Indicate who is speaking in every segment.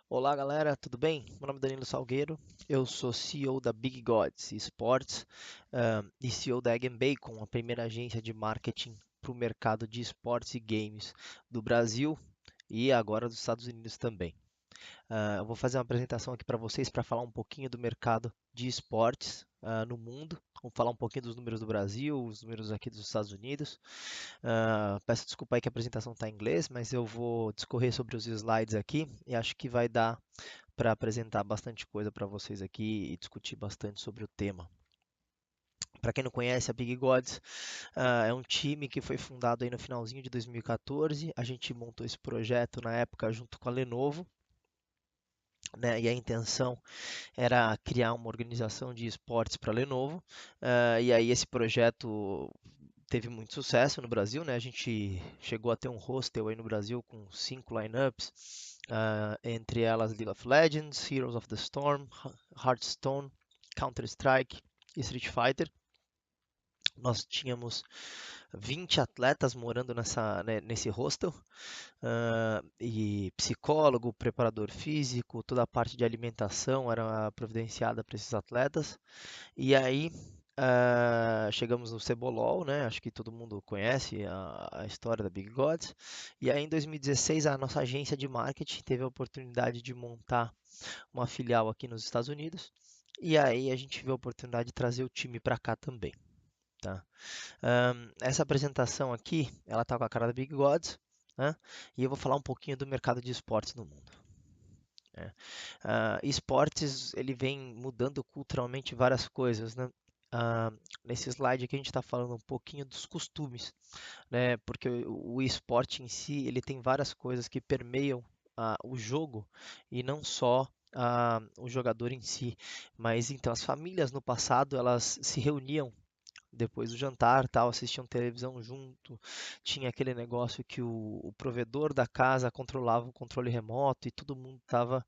Speaker 1: Olá galera, tudo bem? Meu nome é Danilo Salgueiro, eu sou CEO da Big Gods Esports e CEO da Egg Bacon, a primeira agência de marketing para o mercado de esportes e games do Brasil e agora dos Estados Unidos também. Eu vou fazer uma apresentação aqui para vocês para falar um pouquinho do mercado de esportes no mundo. Vamos falar um pouquinho dos números do Brasil, os números aqui dos Estados Unidos. Peço desculpa aí que a apresentação está em inglês, mas eu vou discorrer sobre os slides aqui e acho que vai dar para apresentar bastante coisa para vocês aqui e discutir bastante sobre o tema. Para quem não conhece, a Big Gods é um time que foi fundado aí no finalzinho de 2014. A gente montou esse projeto na época junto com a Lenovo, né? E a intenção era criar uma organização de esportes para a Lenovo. E aí esse projeto teve muito sucesso no Brasil, né? A gente chegou a ter um hostel aí no Brasil com 5 lineups, entre elas League of Legends, Heroes of the Storm, Hearthstone, Counter-Strike e Street Fighter. Nós tínhamos 20 atletas morando nesse hostel, e psicólogo, preparador físico, toda a parte de alimentação era providenciada para esses atletas. E aí chegamos no Cebolol, né? Acho que todo mundo conhece a história da Big Gods. E aí em 2016 a nossa agência de marketing teve a oportunidade de montar uma filial aqui nos Estados Unidos. E aí a gente viu a oportunidade de trazer o time para cá também, tá? Essa apresentação aqui, ela tá com a cara da Big Gods, né? E eu vou falar um pouquinho do mercado de esportes no mundo. Né? Esportes, ele vem mudando culturalmente várias coisas, né? Ah, Nesse slide aqui a gente está falando um pouquinho dos costumes, né? Porque o esporte em si, ele tem várias coisas que permeiam o jogo e não só o jogador em si. Mas então as famílias no passado elas se reuniam depois do jantar, tal, assistiam televisão junto. Tinha aquele negócio que o provedor da casa controlava o controle remoto e todo mundo estava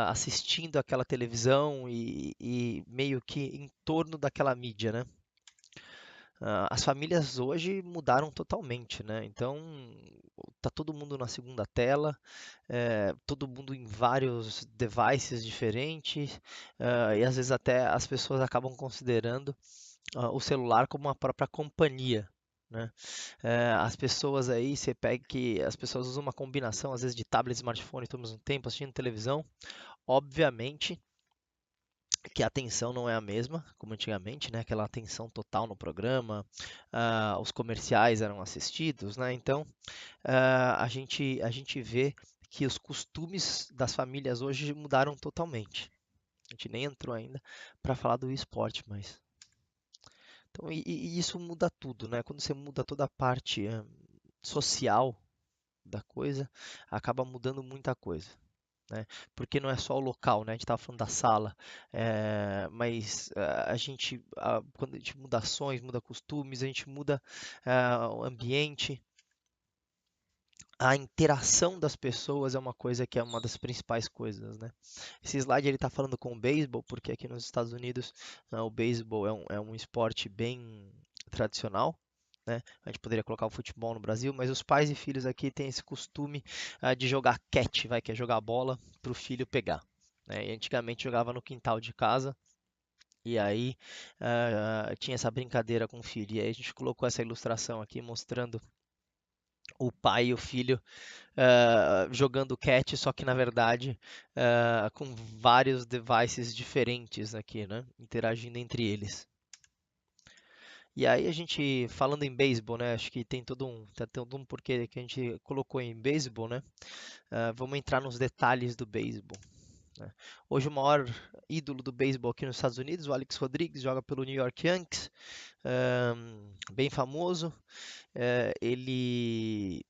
Speaker 1: assistindo aquela televisão e meio que em torno daquela mídia, né? As famílias hoje mudaram totalmente, né? Então tá todo mundo na segunda tela, todo mundo em vários devices diferentes, e às vezes até as pessoas acabam considerando o celular como uma própria companhia, né? As pessoas aí, você pega que as pessoas usam uma combinação, às vezes, de tablet e smartphone todo ao mesmo tempo, assistindo televisão. Obviamente que a atenção não é a mesma como antigamente, né? Aquela atenção total no programa, os comerciais eram assistidos, né? Então, a gente vê que os costumes das famílias hoje mudaram totalmente. A gente nem entrou ainda para falar do esporte, mas então, e isso muda tudo, né? Quando você muda toda a parte social da coisa, acaba mudando muita coisa, né? Porque não é só o local, né? A gente estava falando da sala, mas quando a gente muda ações, muda costumes, a gente muda o ambiente. A interação das pessoas é uma coisa que é uma das principais coisas, né? Esse slide ele está falando com o beisebol, porque aqui nos Estados Unidos o beisebol é um esporte bem tradicional, né? A gente poderia colocar o futebol no Brasil, mas os pais e filhos aqui têm esse costume de jogar catch, que é jogar bola para o filho pegar, né? E antigamente jogava no quintal de casa. E aí tinha essa brincadeira com o filho. E aí a gente colocou essa ilustração aqui mostrando o pai e o filho jogando catch, só que na verdade com vários devices diferentes aqui, né? Interagindo entre eles. E aí a gente, falando em beisebol, né? Acho que tem todo um porquê que a gente colocou em beisebol, né? Vamos entrar nos detalhes do beisebol, né? Hoje o maior ídolo do beisebol aqui nos Estados Unidos, o Alex Rodrigues, joga pelo New York Yankees, bem famoso. Ele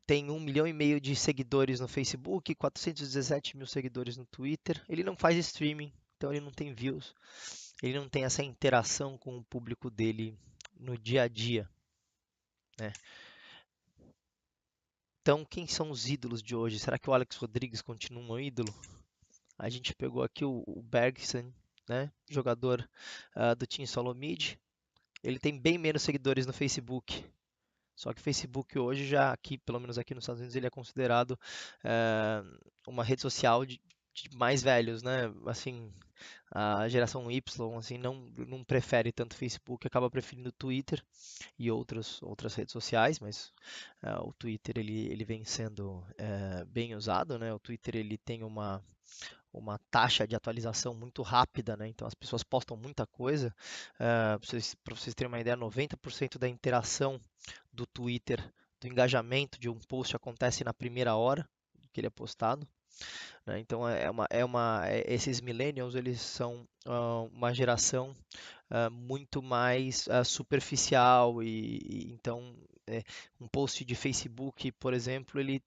Speaker 1: tem 1,5 milhão de seguidores no Facebook, 417 mil seguidores no Twitter. Ele não faz streaming, então ele não tem views. Ele não tem essa interação com o público dele no dia a dia, né? Então, quem são os ídolos de hoje? Será que o Alex Rodrigues continua um ídolo? A gente pegou aqui o Bergson, né? Jogador do Team Solomid. Ele tem bem menos seguidores no Facebook, Só que o Facebook hoje já aqui, pelo menos aqui nos Estados Unidos, ele é considerado eh, uma rede social de mais velhos, né? Assim, a geração Y, assim, não prefere tanto o Facebook, acaba preferindo o Twitter e outras redes sociais, mas o Twitter ele vem sendo bem usado, né? O Twitter ele tem uma taxa de atualização muito rápida, né? Então as pessoas postam muita coisa. Para vocês terem uma ideia, 90% da interação do Twitter, do engajamento de um post acontece na primeira hora que ele é postado, né? Então esses millennials eles são uma geração muito mais superficial então um post de Facebook, por exemplo, ele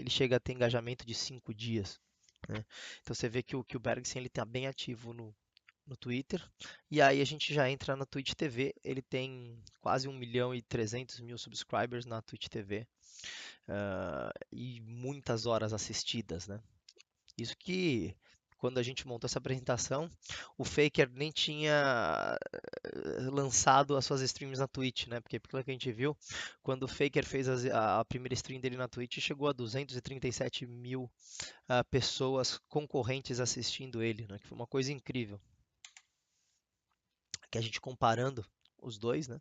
Speaker 1: chega a ter engajamento de 5 dias, né? Então você vê que o Bergson ele está bem ativo no Twitter. E aí a gente já entra na Twitch TV. Ele tem quase 1.300.000 subscribers na Twitch TV e muitas horas assistidas, né? Isso que quando a gente montou essa apresentação, o Faker nem tinha lançado as suas streams na Twitch, né? Porque pelo que a gente viu, quando o Faker fez a primeira stream dele na Twitch, chegou a 237 mil pessoas concorrentes assistindo ele, né? Que foi uma coisa incrível. Que a gente comparando os dois, né?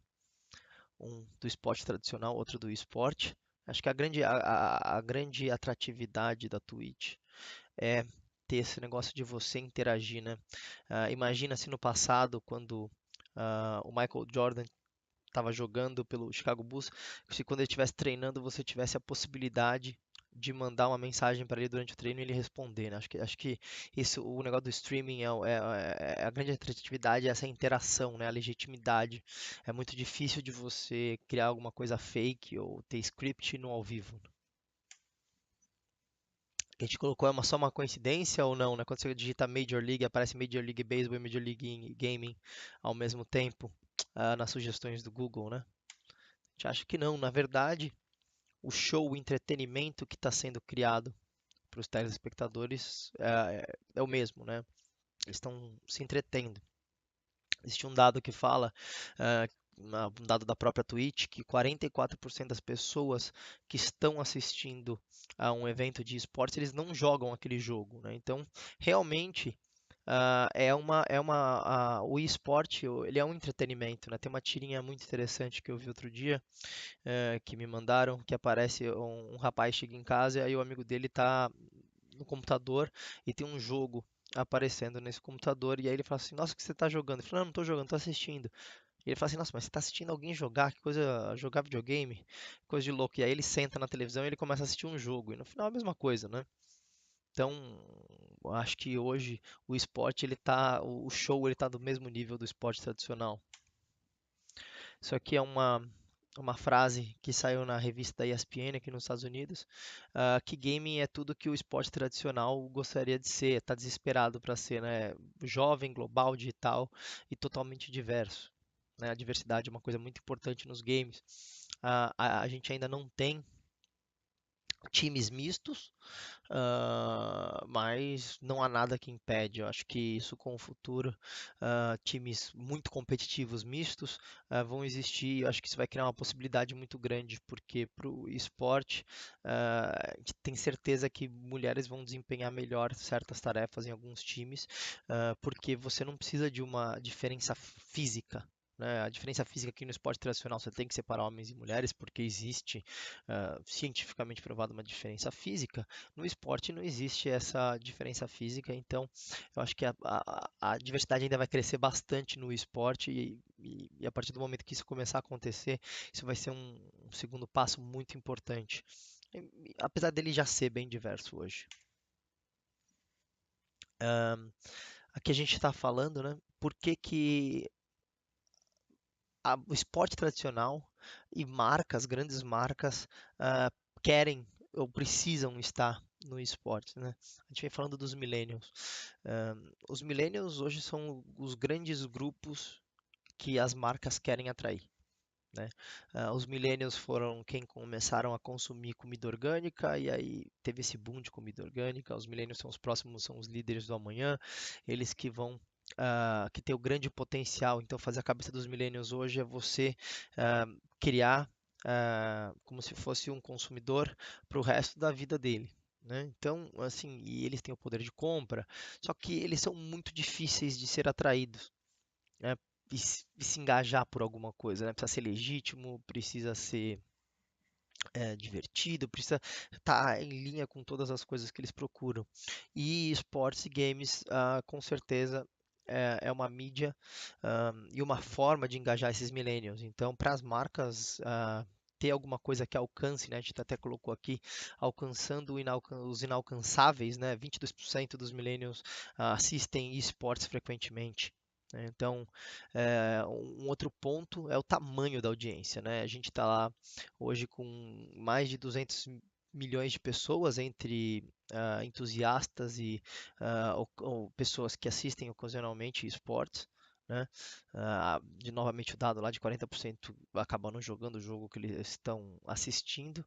Speaker 1: Um do esporte tradicional, outro do esporte. Acho que a grande atratividade da Twitch é ter esse negócio de você interagir, né? Imagina se no passado, quando o Michael Jordan estava jogando pelo Chicago Bulls, se quando ele estivesse treinando você tivesse a possibilidade de mandar uma mensagem para ele durante o treino e ele responder, né? Acho que isso, o negócio do streaming é a grande atratividade, é essa interação, né? A legitimidade. É muito difícil de você criar alguma coisa fake ou ter script no ao vivo. Que a gente colocou só uma coincidência ou não, né? Quando você digita Major League, aparece Major League Baseball e Major League Gaming ao mesmo tempo nas sugestões do Google, né? A gente acha que não. Na verdade, o show, o entretenimento que está sendo criado para os telespectadores é o mesmo, né? Eles estão se entretendo. Existe um dado que fala, um dado da própria Twitch, que 44% das pessoas que estão assistindo a um evento de esportes, eles não jogam aquele jogo, né? Então, realmente, o esporte, ele é um entretenimento, né? Tem uma tirinha muito interessante que eu vi outro dia, que me mandaram, que aparece um rapaz chega em casa e aí o amigo dele está no computador e tem um jogo aparecendo nesse computador e aí ele fala assim, nossa, o que você está jogando? Ele fala, não, não estou jogando, estou assistindo. E ele fala assim, nossa, mas você está assistindo alguém jogar? Que coisa, jogar videogame? Coisa de louco. E aí ele senta na televisão e ele começa a assistir um jogo. E no final é a mesma coisa, né? Então, eu acho que hoje o show ele tá do mesmo nível do esporte tradicional. Isso aqui é uma frase que saiu na revista da ESPN aqui nos Estados Unidos, que gaming é tudo que o esporte tradicional gostaria de ser, está desesperado para ser, né? Jovem, global, digital e totalmente diverso. Né? A diversidade é uma coisa muito importante nos games. A gente ainda não tem times mistos, mas não há nada que impede. Eu acho que isso com o futuro, times muito competitivos mistos vão existir. Eu acho que isso vai criar uma possibilidade muito grande, porque para o esporte, a gente tem certeza que mulheres vão desempenhar melhor certas tarefas em alguns times, porque você não precisa de uma diferença física. Né? A diferença física aqui no esporte tradicional você tem que separar homens e mulheres porque existe cientificamente provado uma diferença física. No esporte não existe essa diferença física, então eu acho que a diversidade ainda vai crescer bastante no esporte e a partir do momento que isso começar a acontecer, isso vai ser um segundo passo muito importante. Apesar dele já ser bem diverso hoje. Aqui a gente está falando, né? Por que o esporte tradicional e grandes marcas, ah, querem ou precisam estar no esporte, né? A gente vem falando dos millennials. Os millennials hoje são os grandes grupos que as marcas querem atrair. Né? Os millennials foram quem começaram a consumir comida orgânica e aí teve esse boom de comida orgânica. Os millennials são os próximos, são os líderes do amanhã, eles que vão que tem o grande potencial. Então, fazer a cabeça dos millennials hoje é você criar como se fosse um consumidor para o resto da vida dele. Né? Então, assim, e eles têm o poder de compra, só que eles são muito difíceis de ser atraídos, né? E se engajar por alguma coisa, né? Precisa ser legítimo, precisa ser divertido, precisa estar em linha com todas as coisas que eles procuram. E esportes e games, com certeza, é uma mídia e uma forma de engajar esses millennials. Então, para as marcas ter alguma coisa que alcance, né? A gente até colocou aqui, alcançando os inalcançáveis, né? 22% dos millennials assistem esportes frequentemente. Né? Então, um outro ponto é o tamanho da audiência, né? A gente está lá hoje com mais de 200 milhões de pessoas entre entusiastas e ou pessoas que assistem ocasionalmente esportes, né? Novamente o dado lá de 40% acabam não jogando o jogo que eles estão assistindo.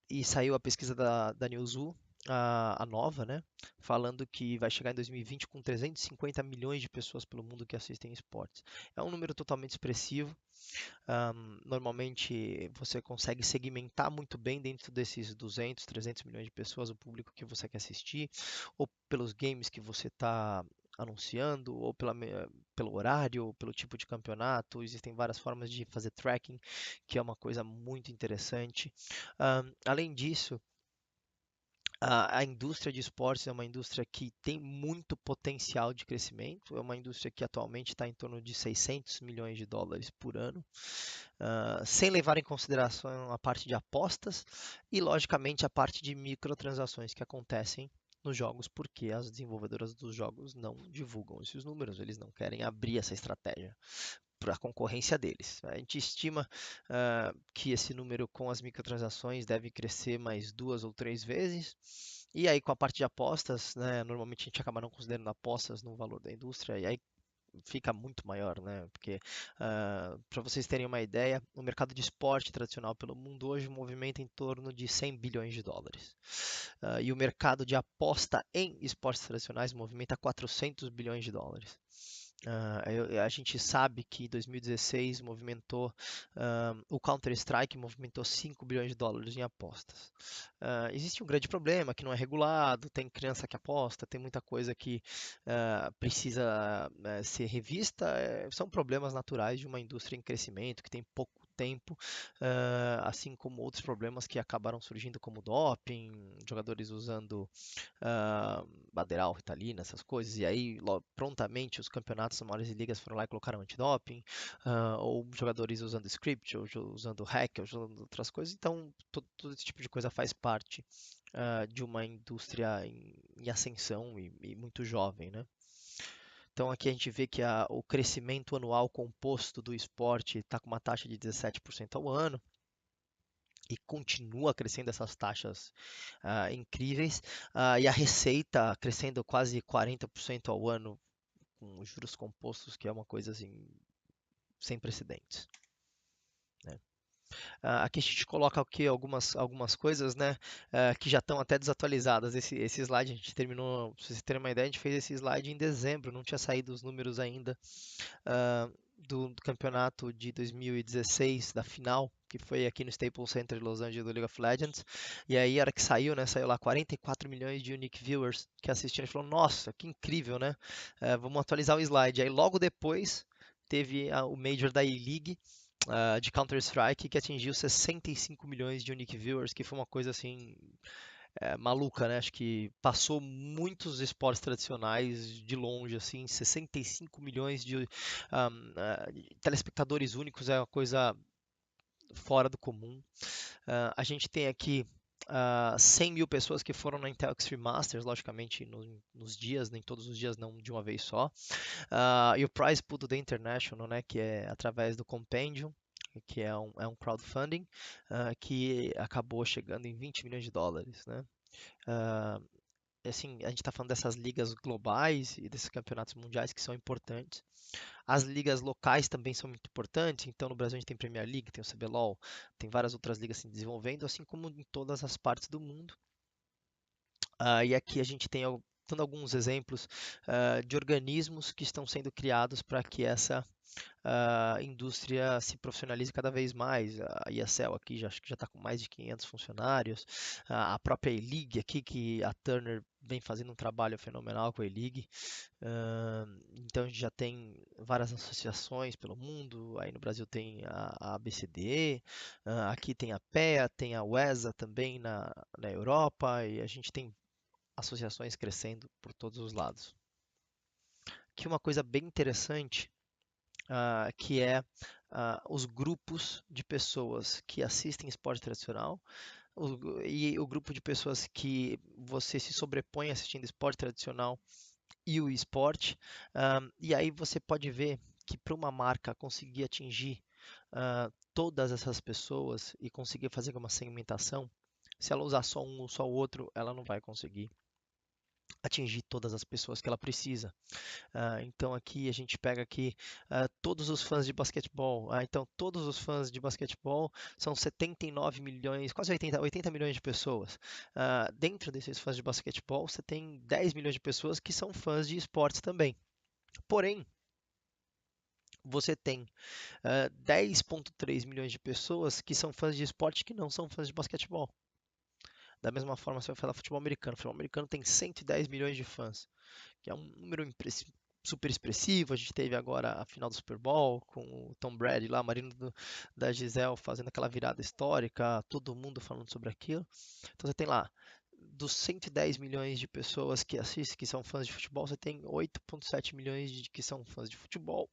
Speaker 1: E saiu a pesquisa da Newzoo, a nova, né? Falando que vai chegar em 2020 com 350 milhões de pessoas pelo mundo que assistem esportes. É um número totalmente expressivo. Normalmente você consegue segmentar muito bem dentro desses 200, 300 milhões de pessoas o público que você quer assistir, ou pelos games que você está anunciando, ou pelo horário, ou pelo tipo de campeonato. Existem várias formas de fazer tracking, que é uma coisa muito interessante. Além disso, a indústria de esportes é uma indústria que tem muito potencial de crescimento, é uma indústria que atualmente está em torno de 600 milhões de dólares por ano, sem levar em consideração a parte de apostas e, logicamente, a parte de microtransações que acontecem nos jogos, porque as desenvolvedoras dos jogos não divulgam esses números, eles não querem abrir essa estratégia para a concorrência deles. A gente estima que esse número com as microtransações deve crescer mais 2 ou 3 vezes. E aí, com a parte de apostas, né, normalmente a gente acaba não considerando apostas no valor da indústria, e aí fica muito maior, né? Porque, para vocês terem uma ideia, o mercado de esporte tradicional pelo mundo hoje movimenta em torno de 100 bilhões de dólares. E o mercado de aposta em esportes tradicionais movimenta 400 bilhões de dólares. A gente sabe que 2016 movimentou, o Counter-Strike movimentou 5 bilhões de dólares em apostas. Existe um grande problema que não é regulado, tem criança que aposta, tem muita coisa que precisa ser revista. São problemas naturais de uma indústria em crescimento, que tem pouco tempo, assim como outros problemas que acabaram surgindo, como doping, jogadores usando Baderal, Ritalina, essas coisas, e aí prontamente os campeonatos das maiores ligas foram lá e colocaram antidoping, ou jogadores usando script, ou usando hack, ou usando outras coisas, então todo esse tipo de coisa faz parte de uma indústria em ascensão e muito jovem, né? Então aqui a gente vê que o crescimento anual composto do esporte está com uma taxa de 17% ao ano, e continua crescendo essas taxas incríveis, e a receita crescendo quase 40% ao ano com juros compostos, que é uma coisa assim sem precedentes. Né? Aqui a gente coloca aqui algumas coisas, né, que já estão até desatualizadas. Esse slide a gente terminou, para vocês terem uma ideia, a gente fez esse slide em dezembro, não tinha saído os números ainda do campeonato de 2016, da final, que foi aqui no Staples Center de Los Angeles do League of Legends. E aí, a hora que saiu, né, saiu lá 44 milhões de unique viewers que assistiram. A gente falou, nossa, que incrível, né? Vamos atualizar o slide. Aí, logo depois, teve o Major da E-League, de Counter-Strike, que atingiu 65 milhões de unique viewers, que foi uma coisa assim maluca, né? Acho que passou muitos esportes tradicionais de longe, assim, 65 milhões de telespectadores únicos é uma coisa fora do comum. A gente tem aqui 100 mil pessoas que foram na Intel Extreme Masters, logicamente nos dias, nem todos os dias, não de uma vez só. E o Prize Pool do The International, né, que é através do Compendium, que é um crowdfunding, que acabou chegando em 20 milhões de dólares, né? Uh, assim, a gente está falando dessas ligas globais e desses campeonatos mundiais que são importantes. As ligas locais também são muito importantes. Então, no Brasil a gente tem Premier League, tem o CBLOL, tem várias outras ligas se desenvolvendo, assim como em todas as partes do mundo. E aqui a gente tem dando alguns exemplos de organismos que estão sendo criados para que essa a indústria se profissionalize cada vez mais. A ESL aqui já, acho que já está com mais de 500 funcionários. A própria E-League aqui, que a Turner vem fazendo um trabalho fenomenal com a E-League. Então a gente já tem várias associações pelo mundo. Aí no Brasil tem a ABCDE, aqui tem a PEA, tem a WESA também na Europa, e a gente tem associações crescendo por todos os lados. Aqui uma coisa bem interessante que é os grupos de pessoas que assistem esporte tradicional e o grupo de pessoas que você se sobrepõe assistindo esporte tradicional e o esporte. E aí você pode ver que para uma marca conseguir atingir todas essas pessoas e conseguir fazer uma segmentação, se ela usar só um ou só o outro, ela não vai conseguir atingir todas as pessoas que ela precisa. Então aqui a gente pega aqui todos os fãs de basquetebol. Então todos os fãs de basquetebol são 79 milhões, quase 80 milhões de pessoas. Dentro desses fãs de basquetebol, você tem 10 milhões de pessoas que são fãs de esportes também. Porém, você tem 10,3 milhões de pessoas que são fãs de esporte que não são fãs de basquetebol. Da mesma forma, você vai falar futebol americano. O futebol americano tem 110 milhões de fãs, que é um número super expressivo. A gente teve agora a final do Super Bowl com o Tom Brady lá, marido da Gisele, fazendo aquela virada histórica, todo mundo falando sobre aquilo. Então você tem lá, dos 110 milhões de pessoas que assistem, que são fãs de futebol, você tem 8,7 milhões que são fãs de futebol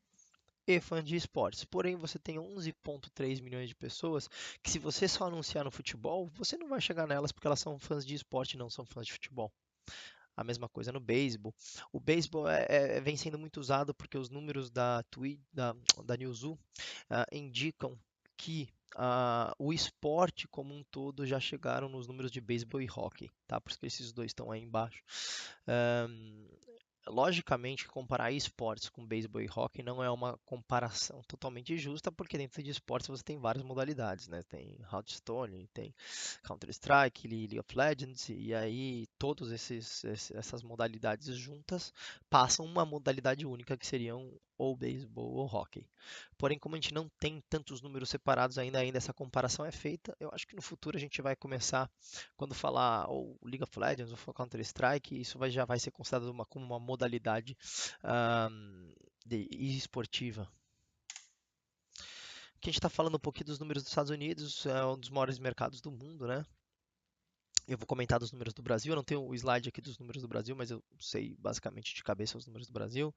Speaker 1: e fãs de esportes. Porém, você tem 11,3 milhões de pessoas que, se você só anunciar no futebol, você não vai chegar nelas porque elas são fãs de esporte e não são fãs de futebol. A mesma coisa no beisebol. O beisebol vem sendo muito usado porque os números da Newzoo indicam que o esporte como um todo já chegaram nos números de beisebol e hóquei, tá? Por isso que esses dois estão aí embaixo. Logicamente, comparar esportes com beisebol e hóquei não é uma comparação totalmente justa, porque dentro de esportes você tem várias modalidades, né? Tem Hearthstone, tem Counter-Strike, League of Legends, e aí todas essas modalidades juntas passam uma modalidade única que seriam ou beisebol ou hóquei. Porém, como a gente não tem tantos números separados ainda essa comparação é feita, eu acho que no futuro a gente vai começar, quando falar ou League of Legends ou Counter-Strike, isso já vai ser considerado como uma modalidade esportiva. Aqui a gente está falando um pouquinho dos números dos Estados Unidos, é um dos maiores mercados do mundo, né? Eu vou comentar dos números do Brasil. Eu não tenho o slide aqui dos números do Brasil, mas eu sei basicamente de cabeça os números do Brasil.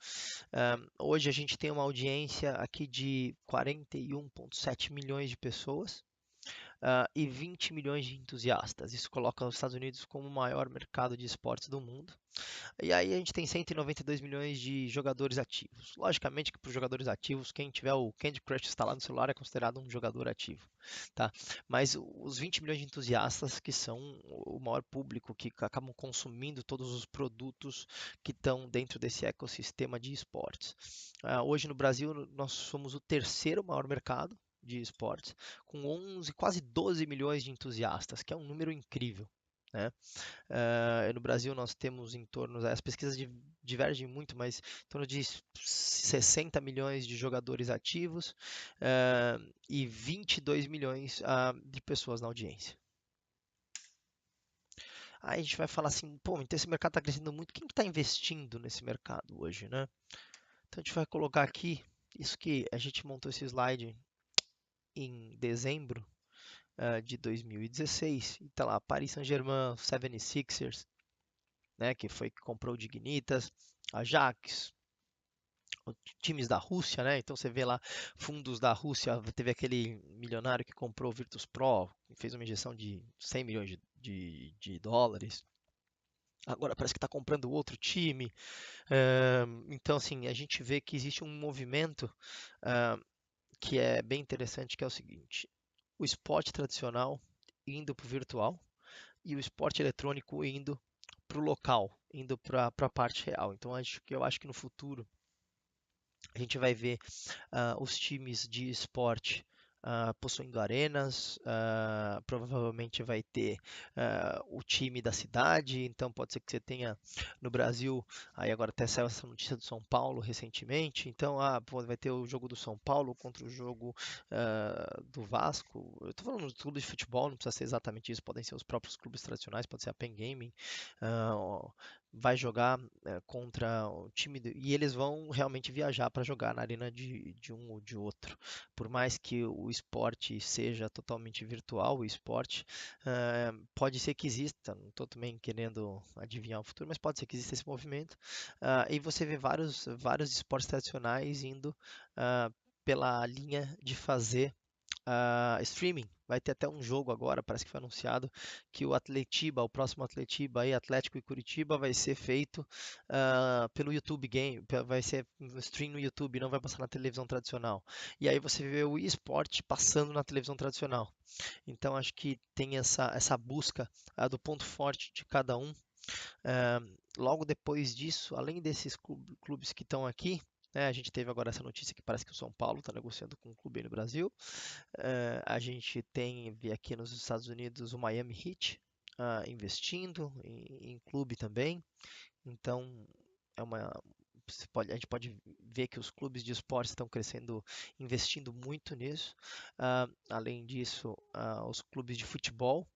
Speaker 1: Hoje a gente tem uma audiência aqui de 41,7 milhões de pessoas. E 20 milhões de entusiastas. Isso coloca os Estados Unidos como o maior mercado de esportes do mundo. E aí a gente tem 192 milhões de jogadores ativos. Logicamente que para os jogadores ativos, quem tiver o Candy Crush instalado no celular é considerado um jogador ativo, tá? Mas os 20 milhões de entusiastas que são o maior público que acabam consumindo todos os produtos que estão dentro desse ecossistema de esportes. Hoje no Brasil nós somos o terceiro maior mercado de esportes, com 11, quase 12 milhões de entusiastas, que é um número incrível, né? No Brasil nós temos em torno, as pesquisas divergem muito, mas em torno de 60 milhões de jogadores ativos e 22 milhões de pessoas na audiência. Aí a gente vai falar assim, pô, então esse mercado está crescendo muito, quem está investindo nesse mercado hoje, né? Então a gente vai colocar aqui, isso que a gente montou esse slide em dezembro de 2016, e tá lá, Paris Saint-Germain, 76ers, né, que comprou o Dignitas, Ajax, times da Rússia, né? Então você vê lá fundos da Rússia, teve aquele milionário que comprou o Virtus Pro, fez uma injeção de 100 milhões de dólares. Agora parece que está comprando outro time. Então, assim, a gente vê que existe um movimento que é bem interessante, que é o seguinte: o esporte tradicional indo para o virtual e o esporte eletrônico indo para o local, indo para a parte real. Então, eu acho que no futuro a gente vai ver os times de esporte possuindo arenas, provavelmente vai ter o time da cidade, então pode ser que você tenha no Brasil, aí agora até saiu essa notícia do São Paulo recentemente, então pô, vai ter o jogo do São Paulo contra o jogo do Vasco. Eu estou falando de clubes de futebol, não precisa ser exatamente isso, podem ser os próprios clubes tradicionais, pode ser a Pen Gaming, ó, vai jogar contra o time e eles vão realmente viajar para jogar na arena de um ou de outro. Por mais que o esporte seja totalmente virtual, o esporte pode ser que exista, não estou também querendo adivinhar o futuro, mas pode ser que exista esse movimento. E você vê vários esportes tradicionais indo pela linha de fazer streaming. Vai ter até um jogo agora, parece que foi anunciado, que o Atletiba, o próximo Atletiba aí, Atlético e Curitiba, vai ser feito pelo YouTube Game, vai ser um stream no YouTube, não vai passar na televisão tradicional. E aí você vê o esporte passando na televisão tradicional. Então acho que tem essa busca do ponto forte de cada um. Ah, Logo depois disso, além desses clubes que estão aqui, né, a gente teve agora essa notícia que parece que o São Paulo está negociando com um clube aí no Brasil. A gente tem vi aqui nos Estados Unidos o Miami Heat investindo em clube também. Então é uma a gente pode ver que os clubes de esporte estão crescendo, investindo muito nisso. Além disso, os clubes de futebol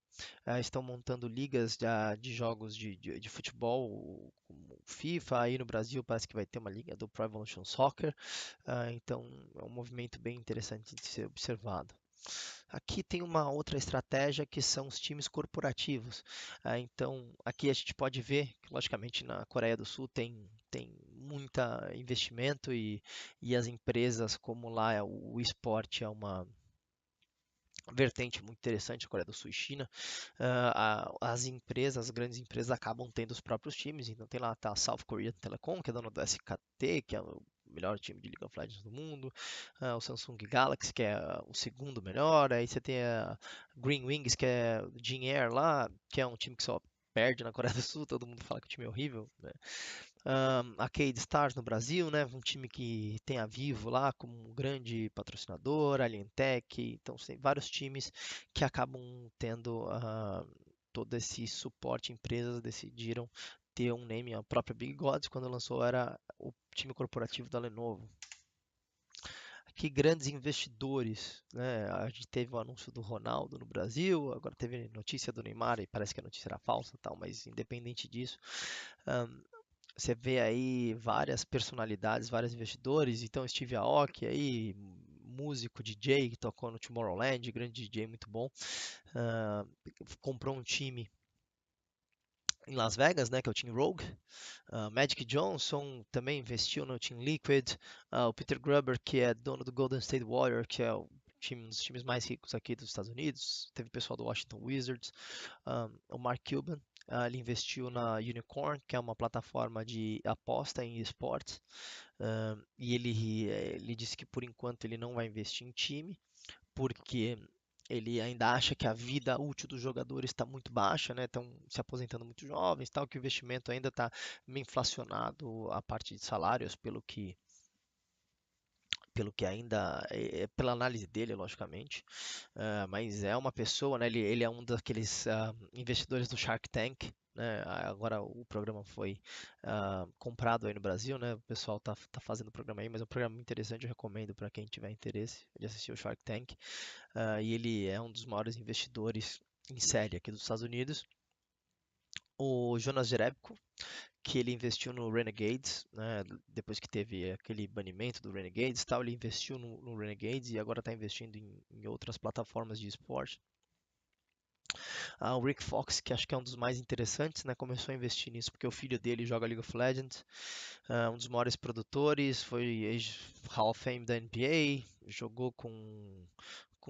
Speaker 1: estão montando ligas de jogos de futebol, como FIFA. Aí no Brasil parece que vai ter uma liga do Pro Evolution Soccer. Então é um movimento bem interessante de ser observado. Aqui tem uma outra estratégia que são os times corporativos. Então, aqui a gente pode ver que, logicamente, na Coreia do Sul tem muita investimento e as empresas, como lá o esporte é uma vertente muito interessante, Coreia do Sul e China, as empresas, as grandes empresas acabam tendo os próprios times, então tem lá tá a South Korean Telecom, que é dona do SKT, que é o melhor time de League of Legends do mundo, o Samsung Galaxy, que é o segundo melhor, aí você tem a Green Wings, que é o Jin Air lá, que é um time que só perde na Coreia do Sul, todo mundo fala que o time é horrível, né? A Cade Stars no Brasil, né? Um time que tem a Vivo lá como um grande patrocinador, a Alientech, então tem vários times que acabam tendo todo esse suporte. Empresas decidiram ter um name, a própria Big Gods, quando lançou, era o time corporativo da Lenovo. Aqui grandes investidores, né? A gente teve o anúncio do Ronaldo no Brasil, agora teve notícia do Neymar e parece que a notícia era falsa, tal, mas independente disso, você vê aí várias personalidades, vários investidores. Então, Steve Aoki aí, músico, DJ, que tocou no Tomorrowland, grande DJ muito bom, ah, comprou um time em Las Vegas, né, que é o Team Rogue. Magic Johnson também investiu no Team Liquid. O Peter Gruber, que é dono do Golden State Warrior, que é um dos times mais ricos aqui dos Estados Unidos. Teve pessoal do Washington Wizards. O Mark Cuban, ele investiu na Unicorn, que é uma plataforma de aposta em esportes. E ele disse que por enquanto ele não vai investir em time, porque ele ainda acha que a vida útil dos jogadores está muito baixa, né? Estão se aposentando muito jovens, tal, que o investimento ainda está meio inflacionado a parte de salários, pelo que ainda, pela análise dele, logicamente. Mas é uma pessoa, né? Ele é um daqueles investidores do Shark Tank. Né? Agora o programa foi comprado aí no Brasil, né? O pessoal tá fazendo o programa aí, mas é um programa muito interessante, eu recomendo para quem tiver interesse de assistir o Shark Tank. E ele é um dos maiores investidores em série aqui dos Estados Unidos. O Jonas Jerebko, que ele investiu no Renegades, né? Depois que teve aquele banimento do Renegades, tal, ele investiu no Renegades e agora está investindo em outras plataformas de esporte. O Rick Fox, que acho que é um dos mais interessantes, né? Começou a investir nisso porque o filho dele joga League of Legends. Um dos maiores produtores, foi Hall of Fame da NBA, jogou com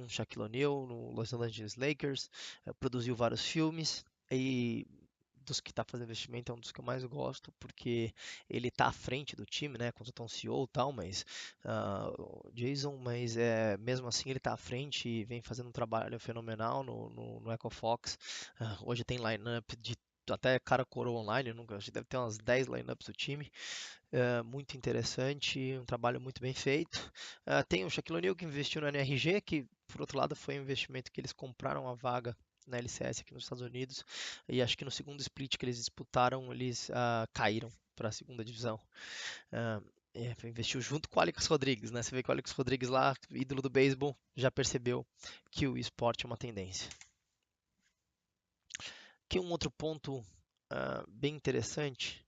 Speaker 1: Shaquille O'Neal no Los Angeles Lakers, produziu vários filmes e dos que está fazendo investimento é um dos que eu mais gosto, porque ele está à frente do time, né? Contratou um CEO e tal, mas o Jason, mas mesmo assim ele está à frente e vem fazendo um trabalho fenomenal no Echo Fox. Hoje tem lineup de até cara coroa online, nunca, acho que deve ter umas 10 lineups do time. Muito interessante, um trabalho muito bem feito. Tem o Shaquille O'Neal que investiu no NRG, que por outro lado, foi um investimento que eles compraram a vaga na LCS aqui nos Estados Unidos, e acho que no segundo split que eles disputaram, eles caíram para a segunda divisão. Ah, investiu junto com o Alex Rodrigues, né? Você vê que o Alex Rodrigues lá, ídolo do beisebol, já percebeu que o esporte é uma tendência. Aqui um outro ponto bem interessante,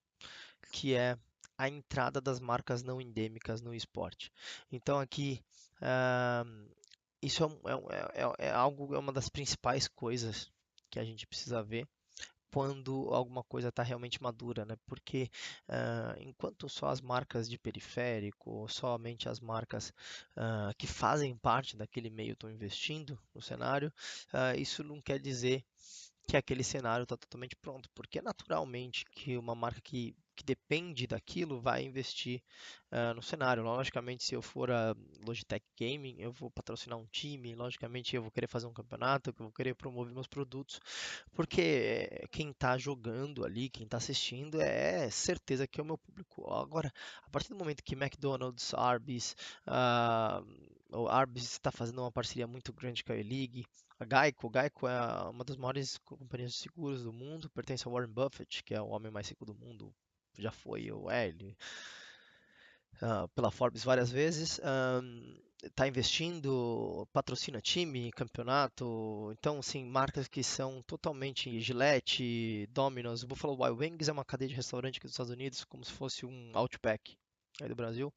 Speaker 1: que é a entrada das marcas não endêmicas no esporte. Então aqui ah, isso é algo, é uma das principais coisas que a gente precisa ver quando alguma coisa está realmente madura, né? Porque enquanto só as marcas de periférico, ou somente as marcas que fazem parte daquele meio estão investindo no cenário, isso não quer dizer que aquele cenário está totalmente pronto, porque é naturalmente que uma marca que depende daquilo vai investir no cenário. Logicamente, se eu for a Logitech Gaming, eu vou patrocinar um time, logicamente eu vou querer fazer um campeonato, eu vou querer promover meus produtos, porque quem está jogando ali, quem está assistindo, é certeza que é o meu público. Agora, a partir do momento que McDonald's, Arby's, o Arby's está fazendo uma parceria muito grande com a E-League, a Geico é uma das maiores companhias de seguros do mundo, pertence ao Warren Buffett, que é o homem mais rico do mundo, já foi, ou é, ele, pela Forbes várias vezes. Está investindo, patrocina time, campeonato, então, assim, marcas que são totalmente Gillette, Domino's, Buffalo Wild Wings é uma cadeia de restaurante aqui dos Estados Unidos, como se fosse um Outback aí do Brasil.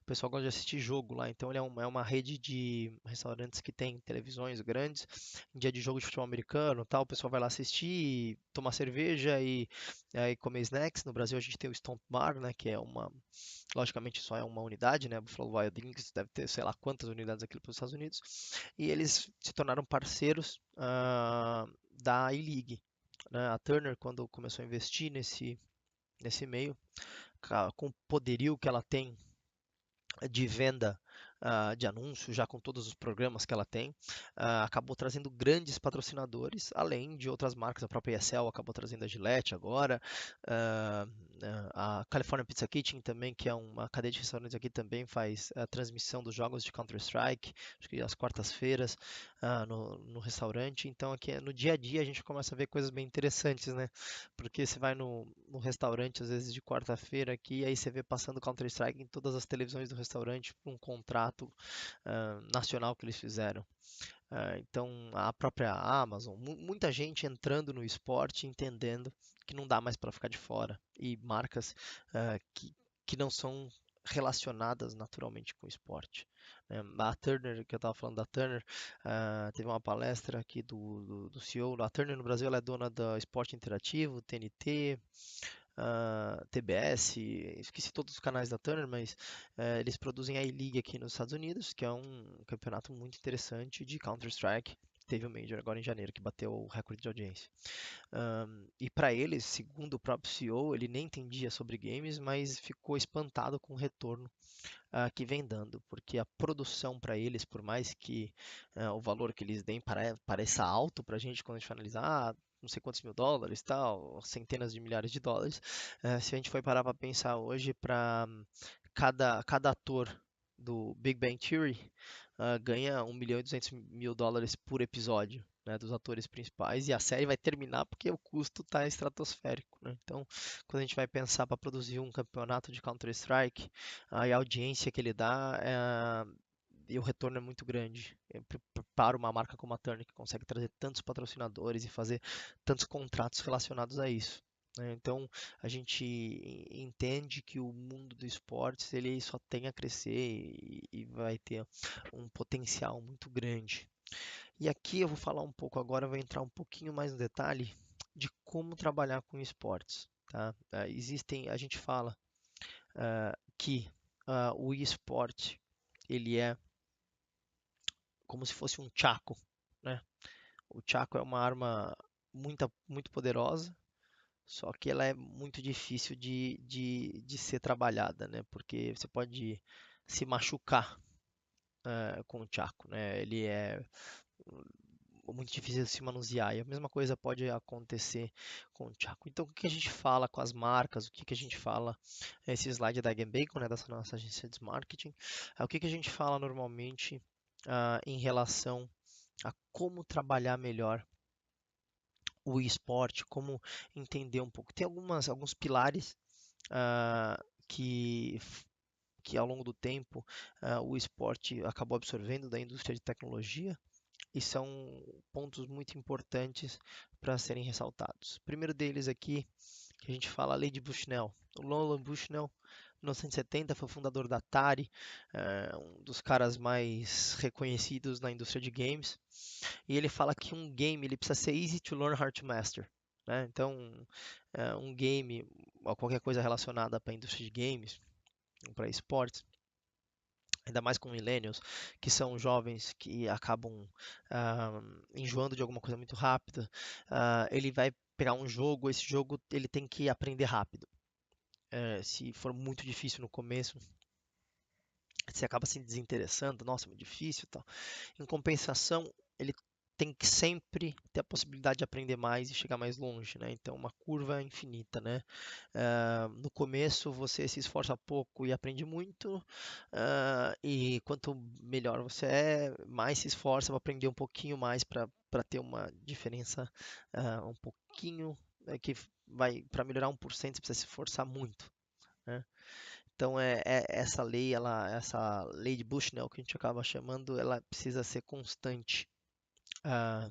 Speaker 1: O pessoal gosta de assistir jogo lá, então ele é uma rede de restaurantes que tem televisões grandes. Em dia de jogo de futebol americano, tal, o pessoal vai lá assistir, tomar cerveja e comer snacks. No Brasil a gente tem o Stomp Bar, né, que é uma, logicamente só é uma unidade, né? Buffalo Wild Wings deve ter sei lá quantas unidades aqui nos Estados Unidos. E eles se tornaram parceiros da E-League. Né? A Turner, quando começou a investir nesse meio, com o poderio que ela tem de venda de anúncios, já com todos os programas que ela tem, acabou trazendo grandes patrocinadores, além de outras marcas, a própria ESL acabou trazendo a Gillette agora, ah, a California Pizza Kitchen também, que é uma cadeia de restaurantes aqui, também faz a transmissão dos jogos de Counter-Strike, acho que às quartas-feiras no restaurante. Então aqui no dia a dia a gente começa a ver coisas bem interessantes, né? Porque você vai no restaurante às vezes de quarta-feira aqui, e aí você vê passando Counter-Strike em todas as televisões do restaurante por um contrato nacional que eles fizeram. Então, a própria Amazon, muita gente entrando no esporte, entendendo que não dá mais para ficar de fora. E marcas que não são relacionadas naturalmente com o esporte. A Turner, que eu estava falando da Turner, teve uma palestra aqui do CEO. A Turner no Brasil ela é dona da Esporte Interativo, TNT, TBS, esqueci todos os canais da Turner, mas eles produzem a E-League aqui nos Estados Unidos, que é um campeonato muito interessante de Counter-Strike. Teve o Major agora em janeiro, que bateu o recorde de audiência. E para eles, segundo o próprio CEO, ele nem entendia sobre games, mas ficou espantado com o retorno que vem dando, porque a produção para eles, por mais que o valor que eles deem pareça alto para a gente quando a gente for analisar, não sei quantos mil dólares, tal, centenas de milhares de dólares, se a gente for parar para pensar hoje, para cada ator do Big Bang Theory ganha 1.200.000 dólares por episódio, né, dos atores principais, e a série vai terminar porque o custo está estratosférico, né? Então, quando a gente vai pensar para produzir um campeonato de Counter-Strike, e a audiência que ele dá e o retorno é muito grande. Para uma marca como a Turner, que consegue trazer tantos patrocinadores e fazer tantos contratos relacionados a isso. Né? Então, a gente entende que o mundo do esportes ele só tem a crescer e vai ter um potencial muito grande. E aqui eu vou falar um pouco agora, vou entrar um pouquinho mais no detalhe de como trabalhar com esportes. Tá? A gente fala que o esporte ele é como se fosse um chaco, né? O chaco é uma arma muito poderosa, só que ela é muito difícil de ser trabalhada, né? Porque você pode se machucar com o chaco, né? Ele é muito difícil de se manusear. E a mesma coisa pode acontecer com o Chaco. Então, o que a gente fala com as marcas? O que a gente fala? Esse slide da Bacon, né, dessa nossa agência de marketing. O que a gente fala normalmente em relação a como trabalhar melhor o esporte, como entender um pouco. Tem alguns pilares ah, que, que ao longo do tempo o esporte acabou absorvendo da indústria de tecnologia e são pontos muito importantes para serem ressaltados. O primeiro deles aqui, que a gente fala, a lei de Bushnell. O Roland Bushnell, em 1970, foi o fundador da Atari, um dos caras mais reconhecidos na indústria de games. E ele fala que um game ele precisa ser easy to learn, hard to master. Né? Então, um game, ou qualquer coisa relacionada para a indústria de games, para esportes, ainda mais com millennials, que são jovens que acabam enjoando de alguma coisa muito rápida, ele vai pegar um jogo, esse jogo ele tem que aprender rápido. Se for muito difícil no começo, você acaba se desinteressando, nossa, é muito difícil e tal. Em compensação, ele tem que sempre ter a possibilidade de aprender mais e chegar mais longe, né? Então, uma curva infinita, né? No começo, você se esforça pouco e aprende muito, e quanto melhor você é, mais se esforça para aprender um pouquinho mais para ter uma diferença um pouquinho que vai para melhorar 1%, você precisa se esforçar muito, né? Então essa lei de Bushnell que a gente acaba chamando, ela precisa ser constante ah,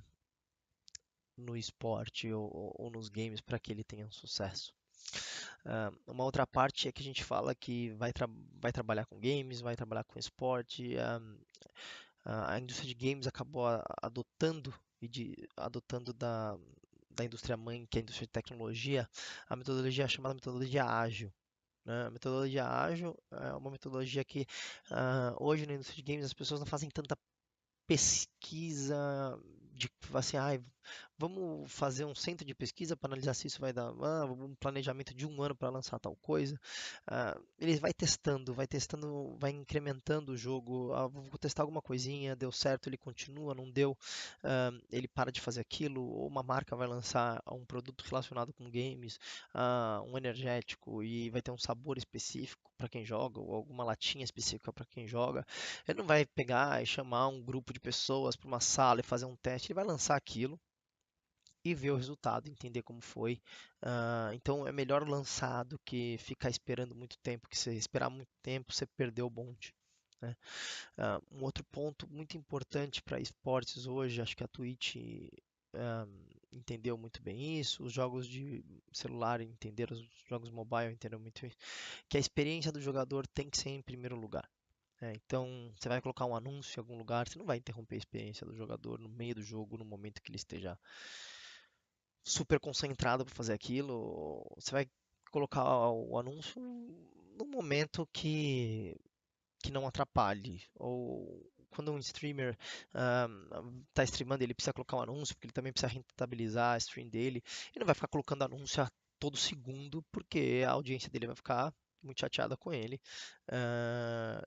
Speaker 1: no esporte ou nos games para que ele tenha um sucesso. Uma outra parte é que a gente fala que vai trabalhar com games, vai trabalhar com esporte. A indústria de games acabou adotando adotando da indústria mãe, que é a indústria de tecnologia, a metodologia chamada metodologia ágil, né? A metodologia ágil é uma metodologia que hoje na indústria de games as pessoas não fazem tanta pesquisa de assim, vamos fazer um centro de pesquisa para analisar se isso vai dar um planejamento de um ano para lançar tal coisa. Ele vai testando, vai incrementando o jogo. Vou testar alguma coisinha, deu certo, ele continua, não deu, ele para de fazer aquilo. Ou uma marca vai lançar um produto relacionado com games, um energético, e vai ter um sabor específico para quem joga, ou alguma latinha específica para quem joga. Ele não vai pegar e chamar um grupo de pessoas para uma sala e fazer um teste, ele vai lançar aquilo e ver o resultado, entender como foi. Então é melhor lançar do que ficar esperando muito tempo, que se esperar muito tempo você perdeu o bonde, né? Um outro ponto muito importante para esportes hoje, acho que a Twitch ah, entendeu muito bem isso, os jogos de celular entenderam, os jogos mobile entenderam muito isso, que a experiência do jogador tem que ser em primeiro lugar. Então, você vai colocar um anúncio em algum lugar, você não vai interromper a experiência do jogador no meio do jogo, no momento que ele esteja super concentrado para fazer aquilo. Você vai colocar o anúncio no momento que não atrapalhe. Ou quando um streamer está streamando, ele precisa colocar um anúncio, porque ele também precisa rentabilizar a stream dele. Ele não vai ficar colocando anúncio a todo segundo, porque a audiência dele vai ficar muito chateada com ele,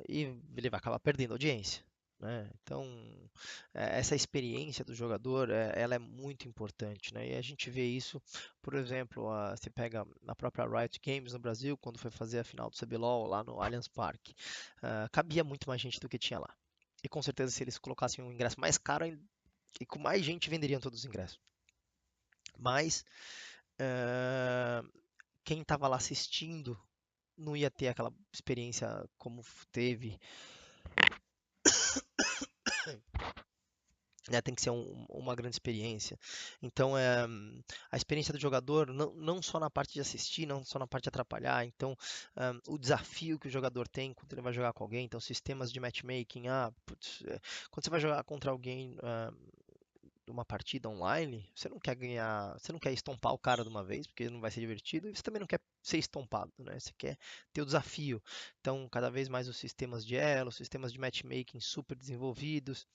Speaker 1: e ele vai acabar perdendo audiência. Né? Então, essa experiência do jogador, ela é muito importante, né? E a gente vê isso, por exemplo, você pega na própria Riot Games no Brasil, quando foi fazer a final do CBLOL lá no Allianz Parque, cabia muito mais gente do que tinha lá. E com certeza, se eles colocassem um ingresso mais caro, e com mais gente venderiam todos os ingressos. Mas quem estava lá assistindo não ia ter aquela experiência como teve, né? Tem que ser uma grande experiência. Então, a experiência do jogador, não só na parte de assistir, não só na parte de atrapalhar. Então, o desafio que o jogador tem quando ele vai jogar com alguém. Então, sistemas de matchmaking. Putz, quando você vai jogar contra alguém numa partida online, você não quer ganhar, você não quer estompar o cara de uma vez, porque não vai ser divertido, e você também não quer ser estompado, né? Você quer ter o desafio. Então, cada vez mais os sistemas de elo, os sistemas de matchmaking super desenvolvidos,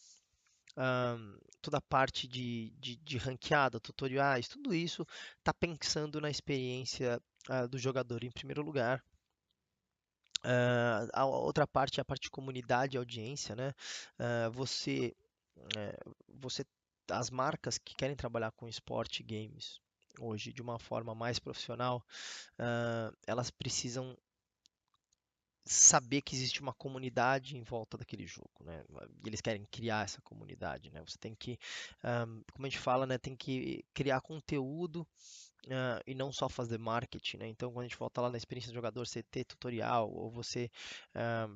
Speaker 1: toda a parte de ranqueada, tutoriais, tudo isso está pensando na experiência do jogador em primeiro lugar. A outra parte é a parte de comunidade e audiência, né? Você, eh, você, as marcas que querem trabalhar com esporte e games hoje de uma forma mais profissional, elas precisam saber que existe uma comunidade em volta daquele jogo, né? E eles querem criar essa comunidade, né? Você tem que, como a gente fala, né? Tem que criar conteúdo e não só fazer marketing, né? Então, quando a gente volta lá na experiência do jogador, você ter tutorial, ou você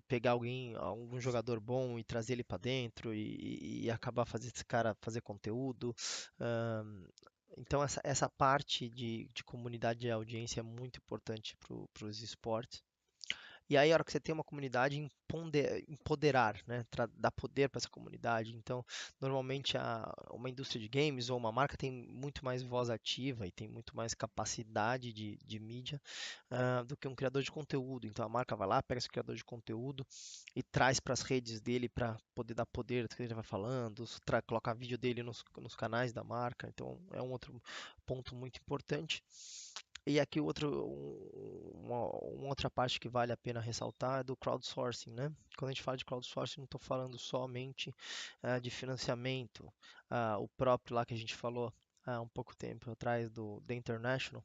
Speaker 1: pegar algum jogador bom e trazer ele para dentro e acabar fazendo esse cara fazer conteúdo. ahm, então, essa parte de comunidade e audiência é muito importante para os esportes. E aí, a hora que você tem uma comunidade, empoderar, né? Dar poder para essa comunidade. Então, normalmente, uma indústria de games ou uma marca tem muito mais voz ativa e tem muito mais capacidade de mídia do que um criador de conteúdo. Então, a marca vai lá, pega esse criador de conteúdo e traz para as redes dele para poder dar poder do que ele vai falando, colocar vídeo dele nos canais da marca. Então, é um outro ponto muito importante. E aqui uma outra parte que vale a pena ressaltar é do crowdsourcing, né? Quando a gente fala de crowdsourcing, não estou falando somente de financiamento. O próprio lá que a gente falou há um pouco tempo atrás do The International,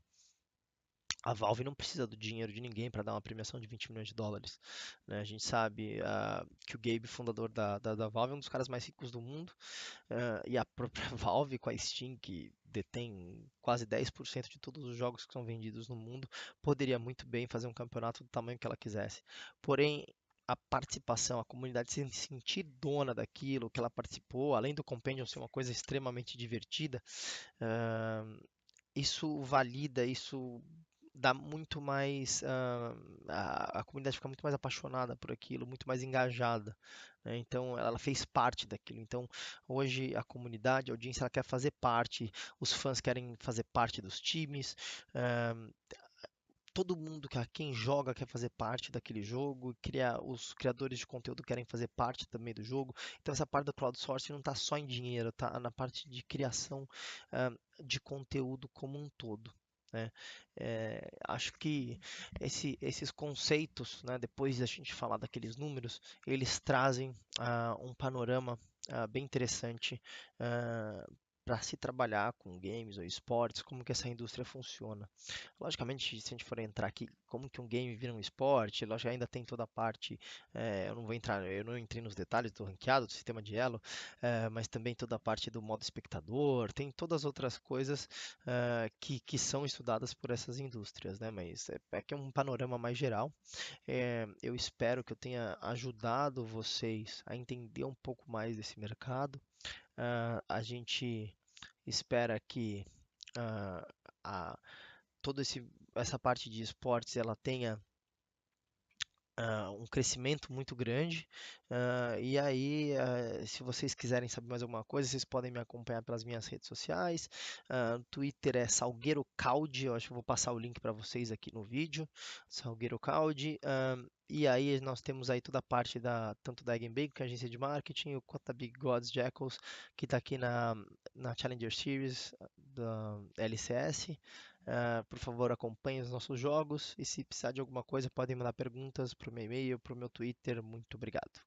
Speaker 1: a Valve não precisa do dinheiro de ninguém para dar uma premiação de 20 milhões de dólares, né? A gente sabe que o Gabe, fundador da Valve, é um dos caras mais ricos do mundo, e a própria Valve com a Steam, que detém quase 10% de todos os jogos que são vendidos no mundo, poderia muito bem fazer um campeonato do tamanho que ela quisesse. Porém, a participação, a comunidade se sentir dona daquilo que ela participou, além do Compendium ser uma coisa extremamente divertida, ah, isso valida, isso dá muito mais. A comunidade fica muito mais apaixonada por aquilo, muito mais engajada, né? Então ela fez parte daquilo. Então hoje a comunidade, a audiência, ela quer fazer parte, os fãs querem fazer parte dos times. ah, Todo mundo quem joga quer fazer parte daquele jogo, os criadores de conteúdo querem fazer parte também do jogo. Então essa parte do crowdsourcing não está só em dinheiro, está na parte de criação ah, de conteúdo como um todo, né? Acho que esses conceitos, né, depois da gente falar daqueles números, eles trazem um panorama bem interessante para se trabalhar com games ou esportes, como que essa indústria funciona. Logicamente, se a gente for entrar aqui, como que um game vira um esporte, lógico, ainda tem toda a parte, eu não vou entrar, eu não entrei nos detalhes do ranqueado, do sistema de elo, mas também toda a parte do modo espectador, tem todas as outras coisas que são estudadas por essas indústrias, né? Mas é que é um panorama mais geral. Eu espero que eu tenha ajudado vocês a entender um pouco mais desse mercado. A gente espera que ah, a, toda essa parte de esportes ela tenha um crescimento muito grande. E aí, se vocês quiserem saber mais alguma coisa, vocês podem me acompanhar pelas minhas redes sociais. No Twitter é Salgueiro Caldi, eu acho que eu vou passar o link para vocês aqui no vídeo. Salgueiro Caldi. E aí nós temos aí toda a parte tanto da Eggenbake, que é a agência de marketing, quanto da Big Gods Jackals, que está aqui na Challenger Series da LCS. Por favor, acompanhe os nossos jogos e se precisar de alguma coisa, podem mandar perguntas para o meu e-mail, para o meu Twitter. Muito obrigado.